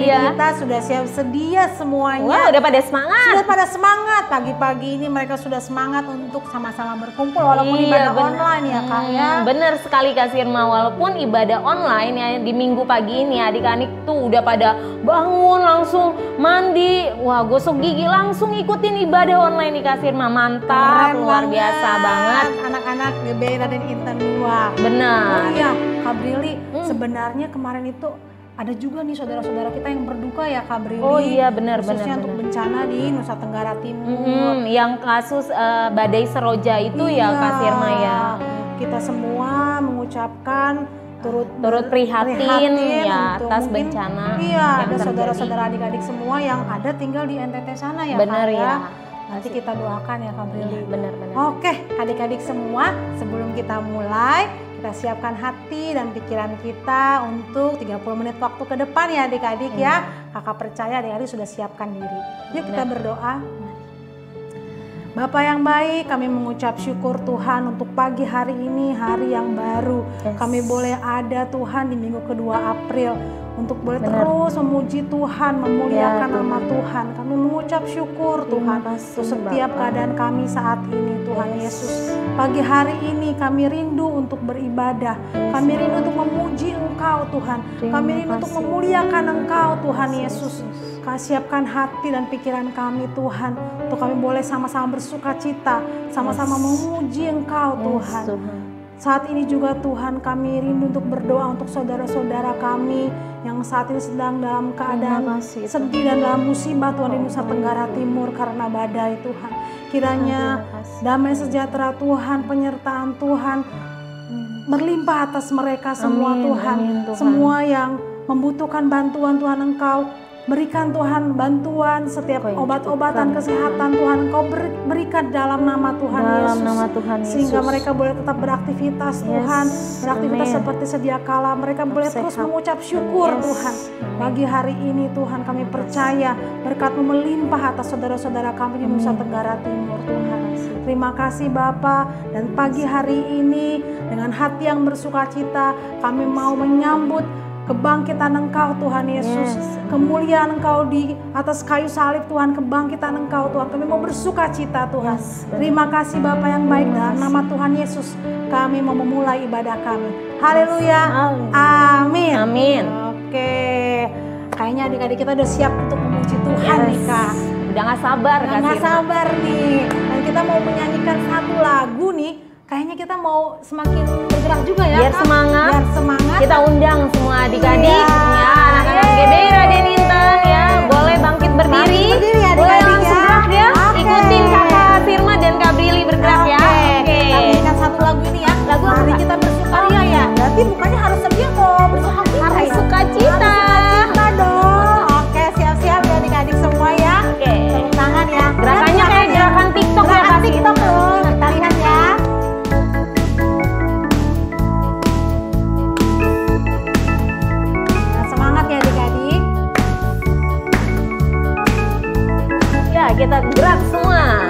kita sudah siap sedia semuanya. Wah, udah pada semangat. Sudah pada semangat. Pagi-pagi ini mereka sudah semangat untuk sama-sama berkumpul walaupun ibadah online ya Kak ya. Bener sekali Kak Sirma, walaupun ibadah online ya di minggu pagi ini adik-adik tuh udah pada bangun langsung mandi, wah gosok gigi langsung ikutin ibadah online nih Kak Sirma. Mantap, luar biasa banget. Anak-anak GBI Raden Intan 2. Benar. Oh iya Kak Brili, sebenarnya kemarin itu ada juga nih saudara-saudara kita yang berduka ya Kak Brili. Oh iya benar. Khususnya untuk bencana di Nusa Tenggara Timur. Yang kasus badai Seroja itu ya Kak Sirma ya. Kita semua mengucapkan turut prihatin ya atas bencana. Iya, ada saudara-saudara adik-adik semua yang ada tinggal di NTT sana ya Benar Kak ya. Nanti kita doakan ya Kak Brili. Benar-benar. Oke, adik-adik semua, sebelum kita mulai, kita siapkan hati dan pikiran kita untuk 30 menit waktu ke depan ya adik-adik ya. Kakak percaya adik-adik sudah siapkan diri. Yuk kita berdoa. Bapak yang baik, kami mengucap syukur Tuhan untuk pagi hari ini, hari yang baru. Kami boleh ada Tuhan di minggu kedua April. Untuk boleh terus memuji Tuhan, memuliakan nama Tuhan. Kami mengucap syukur Tuhan untuk setiap keadaan kami saat ini Tuhan Yesus. Pagi hari ini kami rindu untuk beribadah. Kami rindu untuk memuji Engkau Tuhan. Kami rindu untuk memuliakan Engkau Tuhan Yesus. Siapkan hati dan pikiran kami Tuhan. Untuk kami boleh sama-sama bersuka cita, sama-sama memuji Engkau Tuhan. Saat ini juga Tuhan kami rindu untuk berdoa untuk saudara-saudara kami yang saat ini sedang dalam keadaan sedih dan dalam musibah Tuhan di Nusa Tenggara Timur karena badai Tuhan. Kiranya damai sejahtera Tuhan, penyertaan Tuhan berlimpah atas mereka semua Tuhan. Semua yang membutuhkan bantuan Tuhan Engkau berikan Tuhan bantuan, setiap obat-obatan kesehatan Tuhan Engkau berikan dalam nama Tuhan Yesus. Sehingga mereka boleh tetap beraktivitas Tuhan, beraktivitas seperti sedia kala. Mereka boleh terus mengucap syukur Tuhan. Pagi hari ini Tuhan kami percaya berkat-Mu melimpah atas saudara-saudara kami di Nusa Tenggara Timur Tuhan. Terima kasih Bapa, dan pagi hari ini dengan hati yang bersukacita kami mau menyambut kebangkitan Engkau Tuhan Yesus, kemuliaan Engkau di atas kayu salib Tuhan, kebangkitan Engkau Tuhan, kami mau bersuka cita Tuhan. Terima kasih Bapa yang baik, dalam nama Tuhan Yesus kami mau memulai ibadah kami. Haleluya, amin. Amin. Oke, kayaknya adik-adik kita udah siap untuk memuji Tuhan nih Kak. Udah gak sabar Kak. Gak sabar nih, dan kita mau menyanyikan satu lagu nih. Kayaknya kita mau semakin bergerak juga ya. Biar semangat. Biar semangat. Kita undang semua adik-adik ya, anak-anak GBI Raden Intan ya, boleh bangkit berdiri. Boleh langsung gerak ya. Ikutin Kakak Sirma dan Kak Brili bergerak ya. Oke. Kita berikan satu lagu ini ya. Lagu hari kita bersukaria ya. Berarti bukannya harus sedih kok, bersukacita. Harus sukacita. Harus dong. Oke, siap-siap ya adik-adik semua ya. Oke. Tepuk tangan ya. Gerakannya kayak gerakan TikTok ya Kak. TikTok loh. Kita lihat ya. Kita gerak semua.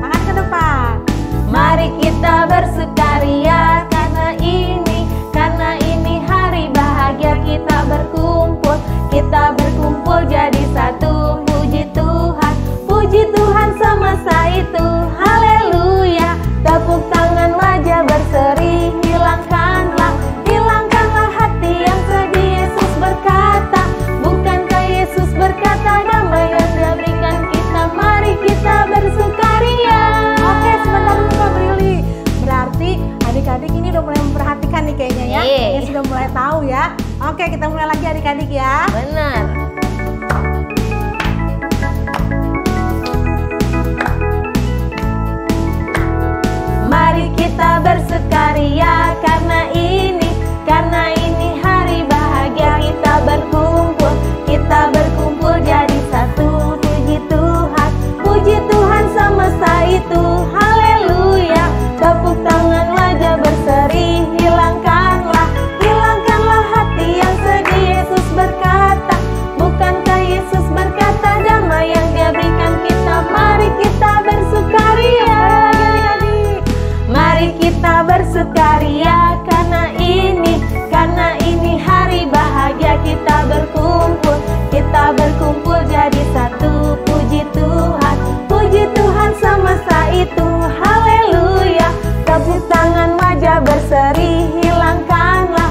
Tangan ke depan. Mari kita bersukaria karena ini hari bahagia kita berkumpul. Kita berkumpul jadi satu. Puji Tuhan semasa itu. Haleluya. Tepuk tangan wajah berseri. Hilangkanlah hati yang sedih. Yesus berkata, bukankah Yesus berkata damai yang Dia berikan kita, mari kita bersukaria. Oke, sebentar dulu Kak Brili. Berarti adik-adik ini udah mulai memperhatikan nih kayaknya ya. Ya sudah mulai tahu ya. Oke, kita mulai lagi adik-adik ya. Benar. Mari kita bersukaria karena ini hari bahagia kita berkumpul. Kita berkumpul jadi satu. Puji Tuhan semesta itu. Haleluya. Tepuk tangan wajah berseri. Hilangkanlah hati yang sedih. Yesus berkata, itu, haleluya. Tepuk tangan wajah berseri, hilangkanlah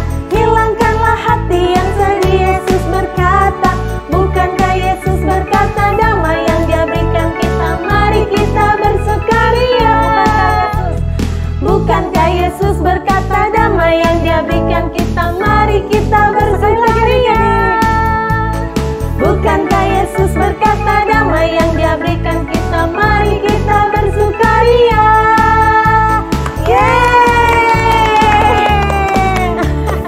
hati yang sedih. Yesus berkata, bukankah Yesus berkata damai yang Dia berikan kita, mari kita bersukaria. Bukankah Yesus berkata damai yang Dia berikan kita, mari kita bersukaria. Bukankah Yesus berkata damai yang Dia berikan kita, mari kita bersukaria.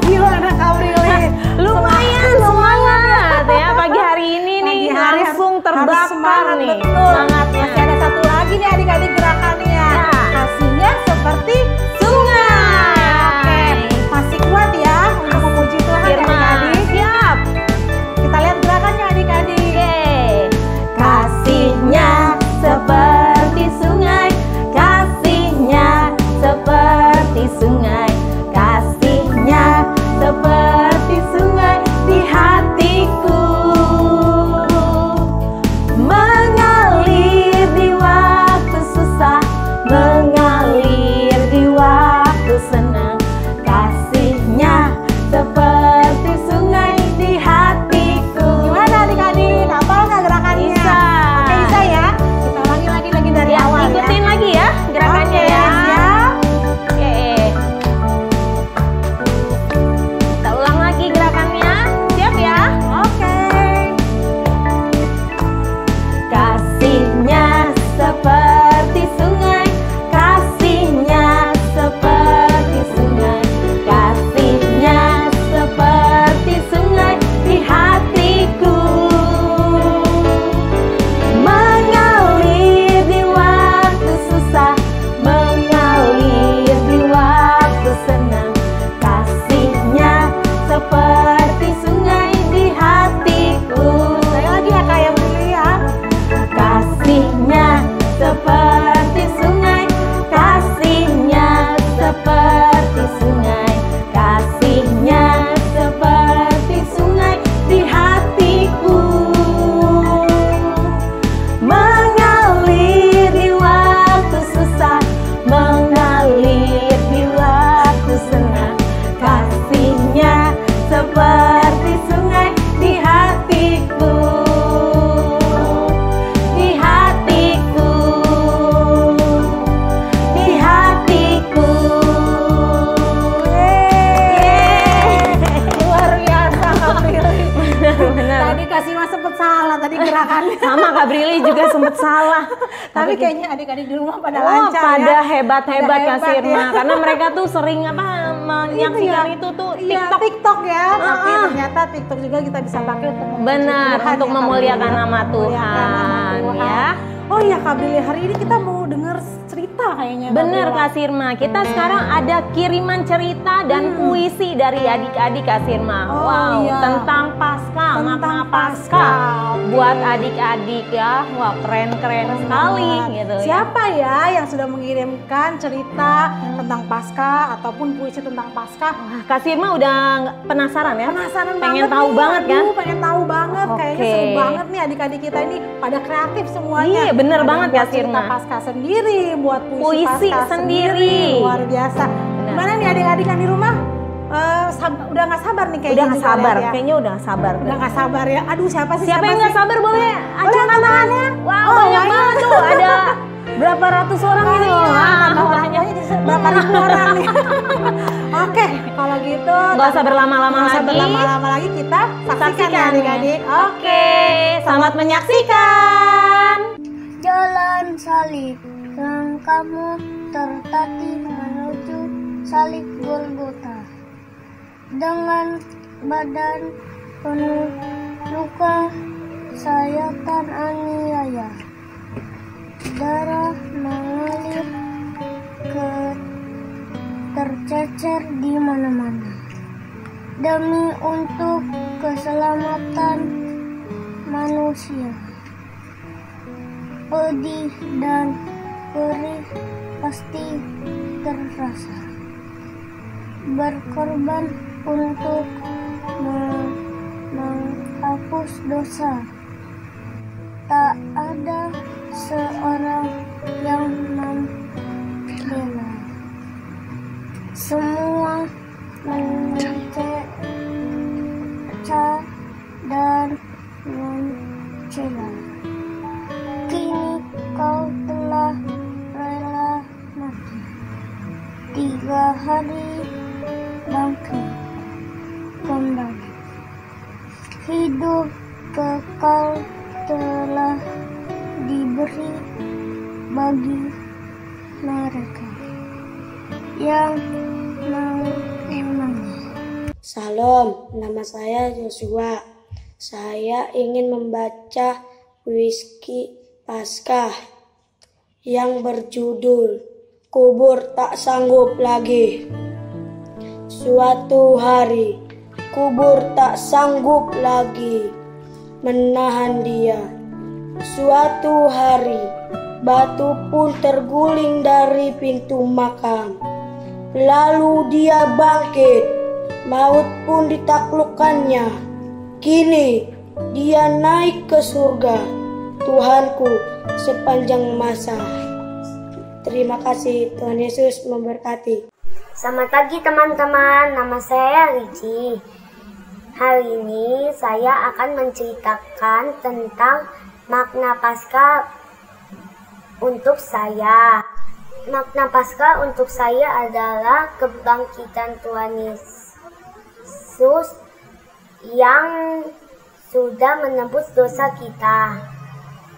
Gimana Kak Prilly? Lumayan semangat ya pagi hari ini nih, langsung terbakar semangat, nih betul. semangatnya. Masih ada satu lagi nih adik-adik gerakannya. Kasihnya seperti sungai. Oke, masih kuat ya untuk memuji Tuhan ya Firman, adik-adik. siap. Kita lihat gerakannya adik-adik. Kasihnya seperti sungai, kasihnya seperti sungai, kasihnya seperti sungai di hatiku, mengalir di waktu susah, mengalir di waktu senang. Kasihnya seperti sungai di hatiku. Gimana adik-adik? Hafal nggak gerakannya? Bisa. Oke, bisa ya. Kita ulangi lagi dari Ya, awal ikutin ya. lagi ya gerakannya Oke, ya. siap. Oke. Kita ulang lagi gerakannya. Siap ya? Oke. Kasihnya seperti sungai, kasihnya seperti sungai, kasihnya seperti sungai di hatiku, mengalir di waktu susah, mengalir di waktu senang. Kasihnya seperti sungai di hatiku. Saya lagi ya Kak yang beli ya. Kasihnya seperti sungai, kasihnya seperti sungai, kasihnya seperti sungai di hatiku, mengalir di waktu susah, mengalir di waktu senang. Kasihnya seperti sungai di hatiku, di hatiku, di hatiku. Luar biasa Kak Prilly. Benar. Tadi kasih mas sempet salah tadi gerakannya. Sama Kak Prilly juga sempat salah. Tapi kayaknya adik-adik di rumah pada Oh, lancar pada ya. hebat-hebat Pada Kak hebat Sirma, ya. karena mereka tuh sering menyaksikan itu tuh Iya, TikTok. TikTok ya. Tapi Ah. ternyata TikTok juga kita bisa pakai untuk memuji Benar, Tuhan untuk ya, Kak memuliakan Prilly. nama Memuliakan nama Tuhan, Tuhan. ya. Oh iya Kak Prilly, hari ini kita mau dengar cerita kayaknya. Bener Prilly. Kak Sirma, kita sekarang ada kiriman cerita dan puisi dari adik-adik Kak Sirma. Oh, Wow, iya. tentang Paskah, Tentang makna Paskah. Paskah Oke. buat adik-adik ya. Wah, keren-keren sekali Banget. gitu ya. Siapa ya yang sudah mengirimkan cerita tentang Paskah ataupun puisi tentang Paskah? Wah, Kak Sirma udah penasaran ya? Penasaran Pengen banget tahu nih. banget kan? Aduh, pengen tahu banget. Kayaknya Oke. seru banget nih adik-adik kita ini pada kreatif semuanya. Iya, bener Ada banget yang buat ya, Sirma. cerita Paskah sendiri, buat puisi Puisi Paskah sendiri. Luar biasa. Gimana nih adik-adik yang di rumah? Udah nggak sabar nih kayaknya. Udah nggak juga sabar, lihat ya. kayaknya udah nggak sabar. Udah nggak sabar ya. Aduh siapa sih? Siapa yang nggak sih? sabar boleh Boleh angkat tangannya. Wow, Oh, banyak banyak. banget tuh. Ada berapa ratus orang ini? Iya, Wah, tambah orang banyak. tuanya jadi berapa ribu orang nih. Oke, kalau gitu Nggak usah berlama-lama nggak usah lagi. berlama-lama lagi, kita saksikan ya adik-adik. Oke, selamat menyaksikan. Jalan salib, langkahmu tertatih menuju salib Golgota. Dengan badan penuh luka, sayatan aniaya, darah mengalir tercecer di mana-mana. Demi untuk keselamatan manusia. Pedih dan perih pasti terasa. Berkorban untuk menghapus dosa. Tak ada seorang yang membela. Semua mencela dan mencela. Kini kau telah rela mati. 3 hari bangkit kembali. Hidup kekal telah diberi bagi mereka yang mengimannya. Salam, nama saya Joshua. Saya ingin membaca puisi Paskah yang berjudul Kubur Tak Sanggup Lagi. Suatu hari, kubur tak sanggup lagi menahan dia. Suatu hari, batu pun terguling dari pintu makam. Lalu dia bangkit, maut pun ditaklukkannya. Kini dia naik ke surga, Tuhanku sepanjang masa. Terima kasih, Tuhan Yesus memberkati. Selamat pagi teman-teman, nama saya Ricci. Hari ini saya akan menceritakan tentang makna Paskah untuk saya. Makna Paskah untuk saya adalah kebangkitan Tuhan Yesus yang sudah menebus dosa kita.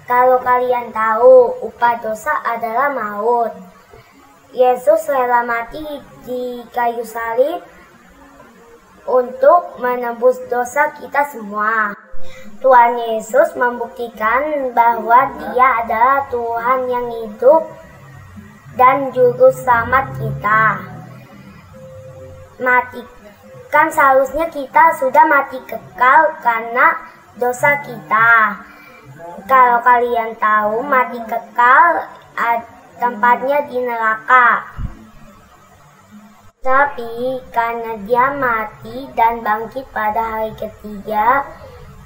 Kalau kalian tahu, upah dosa adalah maut. Yesus rela mati di kayu salib untuk menebus dosa kita semua. Tuhan Yesus membuktikan bahwa Dia adalah Tuhan yang hidup dan juru selamat kita. Kan seharusnya kita sudah mati kekal karena dosa kita. Kalau kalian tahu, mati kekal tempatnya di neraka. Tapi karena Dia mati dan bangkit pada hari ketiga,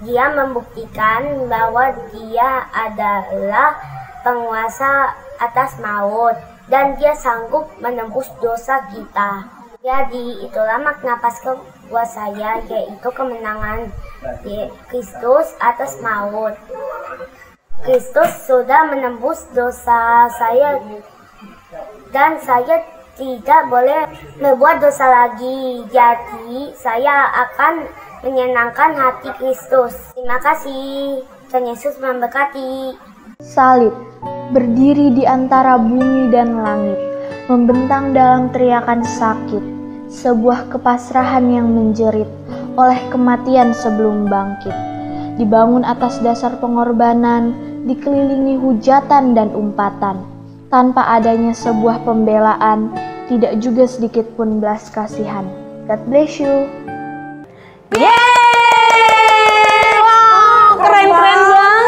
Dia membuktikan bahwa Dia adalah penguasa atas maut dan Dia sanggup menembus dosa kita. Jadi itulah makna Paskah buat saya, yaitu kemenangan Kristus atas maut. Kristus sudah menembus dosa saya dan saya tidak boleh berbuat dosa lagi. Jadi saya akan menyenangkan hati Kristus. Terima kasih. Tuhan Yesus memberkati. Salib berdiri di antara bumi dan langit, membentang dalam teriakan sakit, sebuah kepasrahan yang menjerit oleh kematian sebelum bangkit. Dibangun atas dasar pengorbanan, dikelilingi hujatan dan umpatan. Tanpa adanya sebuah pembelaan, tidak juga sedikit pun belas kasihan. God bless you. Yeay! Wow, keren-keren banget.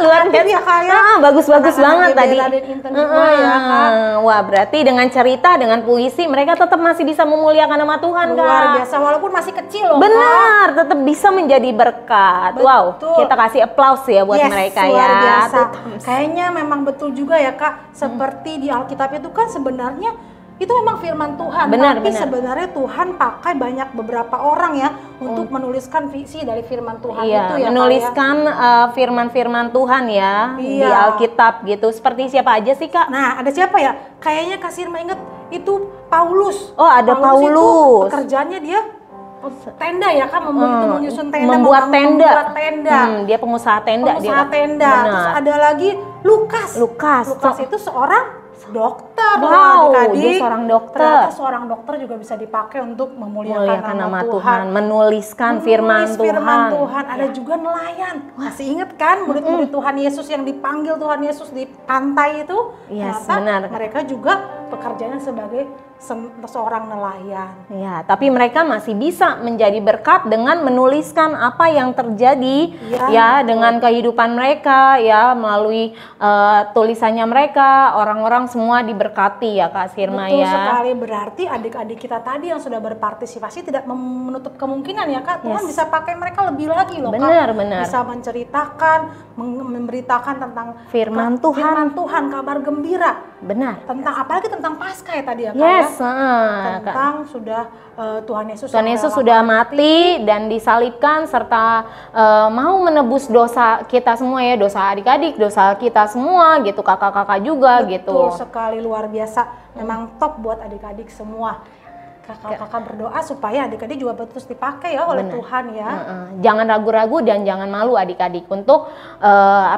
Luar biasa. Ya, kayak bagus-bagus banget tadi. Ya, Kak. Wah, berarti dengan cerita, dengan puisi, mereka tetap masih bisa memuliakan nama Tuhan, Kak. Luar biasa, walaupun masih kecil loh, benar, Kak. Tetap bisa menjadi berkat. Betul. Wow, kita kasih applause ya buat mereka luar ya. Biasa. Kayaknya memang betul juga ya, Kak. Seperti di Alkitab itu kan sebenarnya itu memang firman Tuhan, tapi sebenarnya Tuhan pakai beberapa orang ya untuk menuliskan visi dari firman Tuhan itu ya, menuliskan firman-firman Tuhan ya di Alkitab gitu. Seperti siapa aja sih, Kak? Nah, ada siapa ya? Kayaknya Kak Sirma inget itu Paulus. Oh, ada Paulus. Itu pekerjaannya dia tenda ya, Kak, menyusun tenda, membuat tenda. Dia pengusaha tenda. Terus ada lagi Lukas itu seorang dokter. Wow, dia seorang dokter. Ternyata seorang dokter juga bisa dipakai untuk memuliakan nama Tuhan, menuliskan firman Tuhan. Ada juga nelayan. Masih inget kan murid-murid Tuhan Yesus yang dipanggil Tuhan Yesus di pantai itu? Yes, ternyata benar. Mereka juga pekerjaannya sebagai seorang nelayan. Ya, tapi mereka masih bisa menjadi berkat dengan menuliskan apa yang terjadi ya dengan kehidupan mereka ya, melalui tulisannya mereka. Orang-orang semua diberkati ya Kak Sirma. Betul ya. sekali, berarti adik-adik kita tadi yang sudah berpartisipasi tidak menutup kemungkinan ya Kak, Tuhan bisa pakai mereka lebih lagi loh benar, Kak. benar. Bisa menceritakan, memberitakan tentang firman Tuhan, kabar gembira. Benar. Tentang apalagi tentang Paskah ya tadi ya Kak. Yes, ya? Tentang sudah Tuhan Yesus sudah mati dan disalibkan serta mau menebus dosa kita semua ya, dosa adik-adik, dosa kita semua gitu, kakak-kakak juga. Betul gitu. Betul sekali, luar biasa. Memang top buat adik-adik semua. Kakak-kakak berdoa supaya adik-adik juga terus dipakai ya oleh Tuhan ya. Jangan ragu-ragu dan jangan malu adik-adik untuk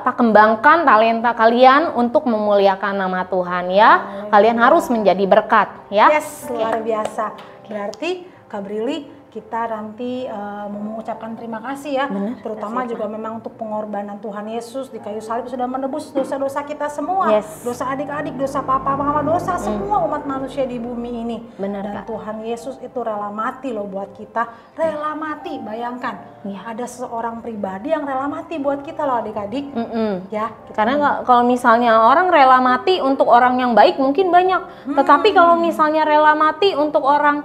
kembangkan talenta kalian untuk memuliakan nama Tuhan ya. Kalian harus menjadi berkat ya. Yes, luar biasa. Berarti Kak Brili, kita nanti mengucapkan terima kasih ya, terutama juga memang untuk pengorbanan Tuhan Yesus di kayu salib sudah menebus dosa-dosa kita semua, dosa adik-adik, dosa papa, mama, dosa semua umat manusia di bumi ini. Dan Tuhan Yesus itu rela mati loh buat kita, rela mati. Bayangkan, ada seorang pribadi yang rela mati buat kita loh adik-adik. Ya, karena kalau misalnya orang rela mati untuk orang yang baik mungkin banyak, tetapi kalau misalnya rela mati untuk orang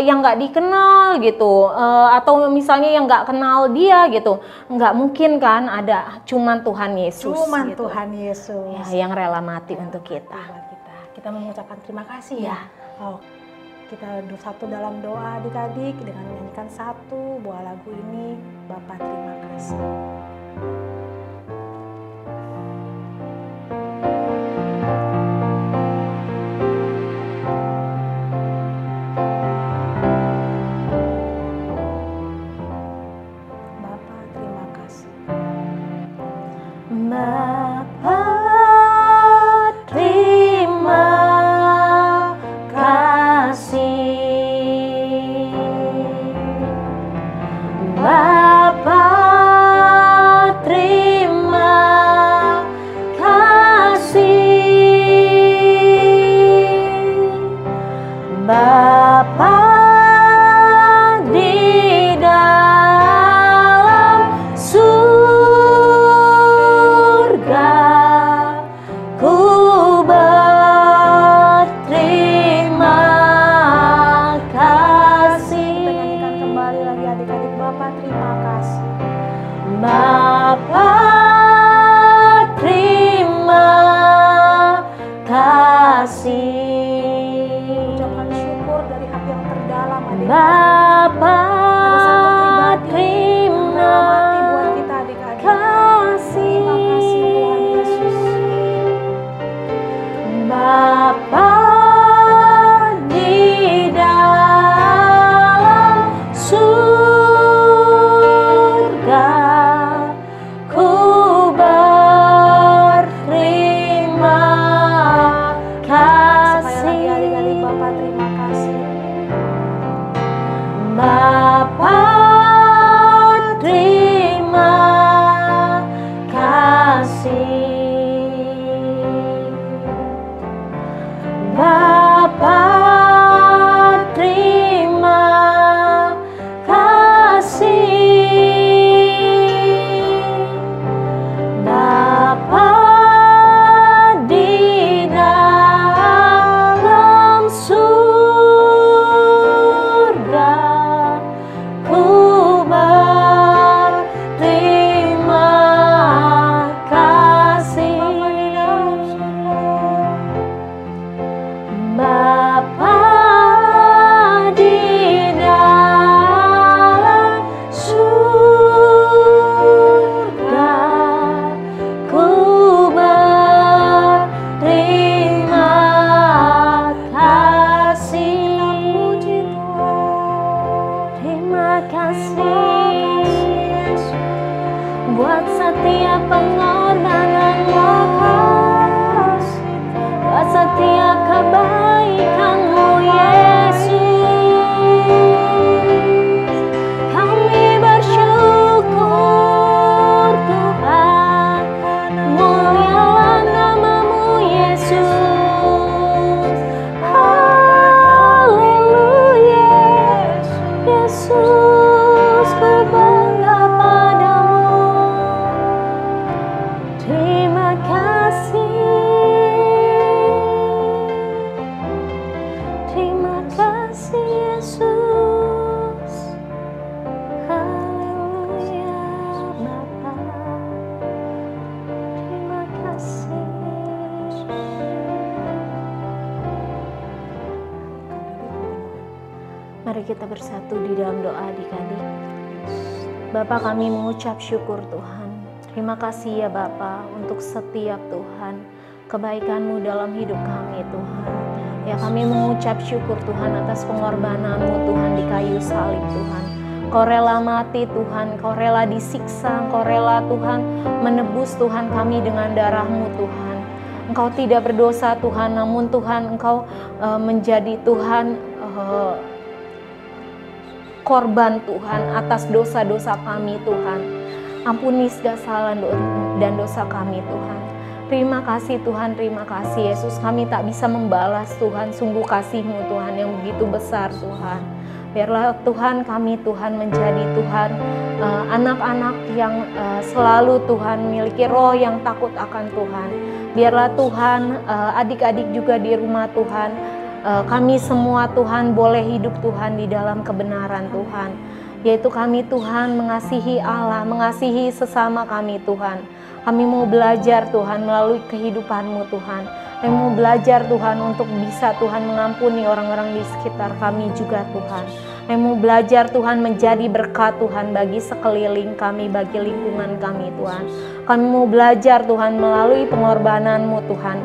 yang nggak dikenal gitu, atau misalnya yang nggak kenal dia gitu, nggak mungkin kan ada cuman Tuhan Yesus. Cuman gitu. Tuhan Yesus ya, yang rela mati untuk kita. Kita mengucapkan terima kasih ya. Kita satu dalam doa adik-adik dengan menyanyikan satu buah lagu ini. Bapa terima kasih. Mari kita bersatu di dalam doa adik-adik. Bapa, kami mengucap syukur Tuhan. Terima kasih ya Bapa untuk setiap Tuhan kebaikan-Mu dalam hidup kami Tuhan. Ya, kami mengucap syukur Tuhan atas pengorbanan-Mu Tuhan di kayu salib Tuhan. Kau rela mati Tuhan, Kau rela disiksa, Kau rela Tuhan menebus Tuhan kami dengan darah-Mu Tuhan. Engkau tidak berdosa Tuhan, namun Tuhan Engkau menjadi Tuhan korban Tuhan atas dosa-dosa kami Tuhan. Ampuni segala salah dan dosa kami Tuhan. Terima kasih Tuhan, terima kasih Yesus. Kami tak bisa membalas Tuhan sungguh kasih-Mu Tuhan yang begitu besar Tuhan. Biarlah Tuhan kami Tuhan menjadi Tuhan anak-anak yang selalu Tuhan memiliki roh yang takut akan Tuhan. Biarlah Tuhan adik-adik juga di rumah Tuhan, kami semua Tuhan boleh hidup Tuhan di dalam kebenaran Tuhan. Yaitu kami Tuhan mengasihi Allah, mengasihi sesama kami Tuhan. Kami mau belajar Tuhan melalui kehidupan-Mu Tuhan. Kami mau belajar Tuhan untuk bisa Tuhan mengampuni orang-orang di sekitar kami juga Tuhan. Kami mau belajar Tuhan menjadi berkat Tuhan bagi sekeliling kami, bagi lingkungan kami Tuhan. Kami mau belajar Tuhan melalui pengorbanan-Mu Tuhan.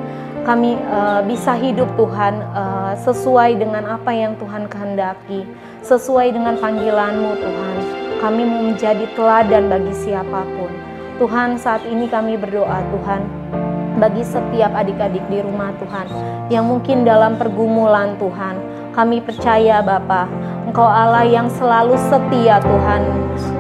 Kami bisa hidup Tuhan sesuai dengan apa yang Tuhan kehendaki, sesuai dengan panggilan-Mu Tuhan. Kami mau menjadi teladan bagi siapapun. Tuhan, saat ini kami berdoa Tuhan bagi setiap adik-adik di rumah Tuhan yang mungkin dalam pergumulan Tuhan. Kami percaya Bapa, Engkau Allah yang selalu setia Tuhan.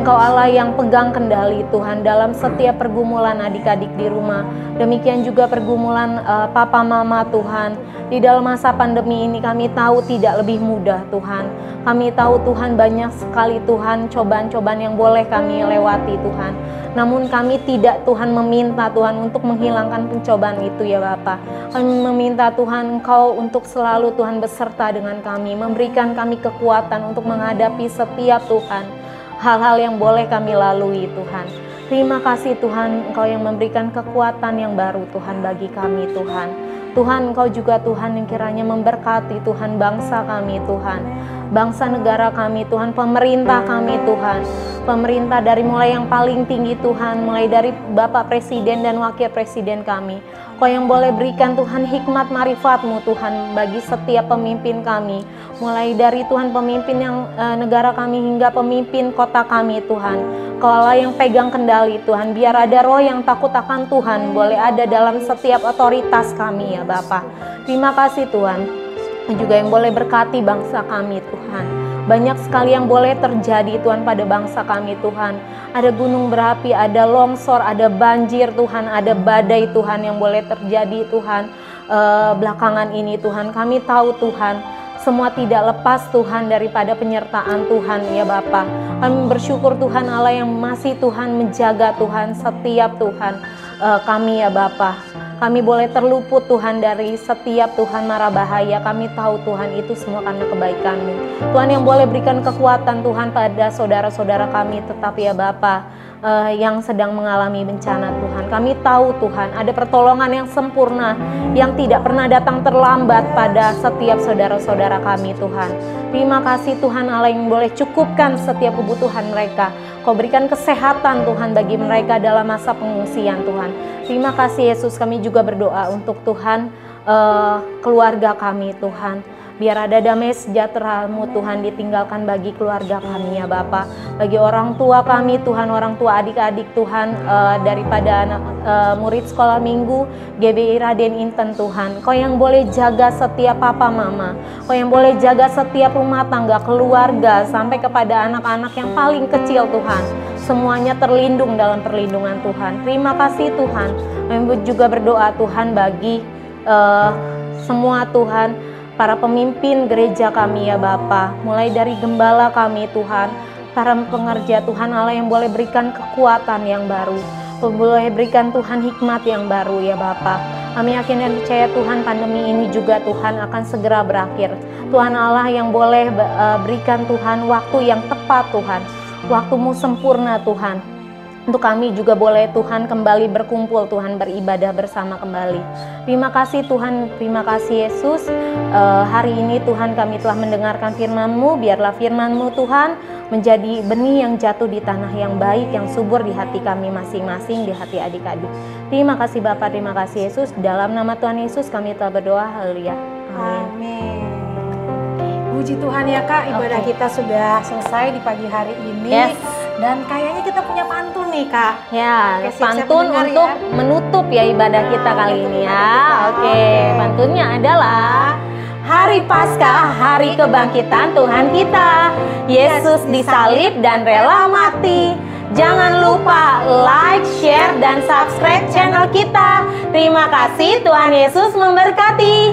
Engkau Allah yang pegang kendali Tuhan dalam setiap pergumulan adik-adik di rumah. Demikian juga pergumulan papa mama Tuhan. Di dalam masa pandemi ini kami tahu tidak lebih mudah Tuhan. Kami tahu Tuhan banyak sekali Tuhan cobaan-cobaan yang boleh kami lewati Tuhan. Namun kami tidak Tuhan meminta Tuhan untuk menghilangkan pencobaan itu ya Bapa. Kami meminta Tuhan Engkau untuk selalu Tuhan beserta dengan kami. Memberikan kami kekuatan untuk menghadapi setiap Tuhan hal-hal yang boleh kami lalui Tuhan. Terima kasih Tuhan Engkau yang memberikan kekuatan yang baru Tuhan bagi kami Tuhan. Tuhan Engkau juga Tuhan yang kiranya memberkati Tuhan bangsa kami Tuhan. Bangsa negara kami Tuhan, pemerintah kami Tuhan. Pemerintah dari mulai yang paling tinggi Tuhan, mulai dari Bapak Presiden dan Wakil Presiden kami. Kau yang boleh berikan Tuhan hikmat marifat-Mu Tuhan bagi setiap pemimpin kami. Mulai dari Tuhan pemimpin yang negara kami hingga pemimpin kota kami Tuhan. Kau Allah yang pegang kendali Tuhan, biar ada roh yang takut akan Tuhan boleh ada dalam setiap otoritas kami ya Bapa. Terima kasih Tuhan. Juga yang boleh berkati bangsa kami Tuhan. Banyak sekali yang boleh terjadi Tuhan pada bangsa kami Tuhan. Ada gunung berapi, ada longsor, ada banjir Tuhan, ada badai Tuhan yang boleh terjadi Tuhan belakangan ini Tuhan. Kami tahu Tuhan semua tidak lepas Tuhan daripada penyertaan Tuhan ya Bapa. Kami bersyukur Tuhan Allah yang masih Tuhan menjaga Tuhan setiap Tuhan kami ya Bapa. Kami boleh terluput Tuhan dari setiap Tuhan mara bahaya. Kami tahu Tuhan itu semua karena kebaikan-Mu. Tuhan yang boleh berikan kekuatan Tuhan pada saudara-saudara kami tetap ya Bapa yang sedang mengalami bencana Tuhan. Kami tahu Tuhan ada pertolongan yang sempurna yang tidak pernah datang terlambat pada setiap saudara-saudara kami Tuhan. Terima kasih Tuhan Allah yang boleh cukupkan setiap kebutuhan mereka. Kau berikan kesehatan Tuhan bagi mereka dalam masa pengungsian Tuhan. Terima kasih Yesus, kami juga berdoa untuk Tuhan keluarga kami Tuhan. Biar ada damai sejahtera-Mu Tuhan ditinggalkan bagi keluarga kami ya Bapa. Bagi orang tua kami Tuhan, orang tua adik-adik Tuhan daripada anak murid sekolah minggu GBI Raden Inten Tuhan. Kau yang boleh jaga setiap papa mama. Kau yang boleh jaga setiap rumah tangga, keluarga sampai kepada anak-anak yang paling kecil Tuhan. Semuanya terlindung dalam perlindungan Tuhan. Terima kasih Tuhan. Kami juga berdoa Tuhan bagi semua Tuhan para pemimpin gereja kami ya Bapa, mulai dari gembala kami Tuhan, para pengerja Tuhan Allah yang boleh berikan kekuatan yang baru, boleh berikan Tuhan hikmat yang baru ya Bapa. Kami yakin dan percaya Tuhan pandemi ini juga Tuhan akan segera berakhir. Tuhan Allah yang boleh berikan Tuhan waktu yang tepat Tuhan, waktu-Mu sempurna Tuhan. Untuk kami juga boleh Tuhan kembali berkumpul, Tuhan beribadah bersama kembali. Terima kasih Tuhan, terima kasih Yesus. Hari ini Tuhan kami telah mendengarkan firman-Mu, biarlah firman-Mu Tuhan menjadi benih yang jatuh di tanah yang baik, yang subur di hati kami masing-masing, di hati adik-adik. Terima kasih Bapa, terima kasih Yesus. Dalam nama Tuhan Yesus kami telah berdoa, haleluya. Amin. Puji Tuhan ya Kak, ibadah kita sudah selesai di pagi hari ini. Yes. Dan kayaknya kita punya pantun nih Kak. Ya, Oke, siap-siap pantun mendengar untuk ya. menutup ya ibadah kita kali menutup ini ibadah ya. kita. Oke, Oke. pantunnya adalah Hari Paskah, hari kebangkitan Tuhan kita. Yesus disalib dan rela mati. Jangan lupa like, share, dan subscribe channel kita. Terima kasih, Tuhan Yesus memberkati.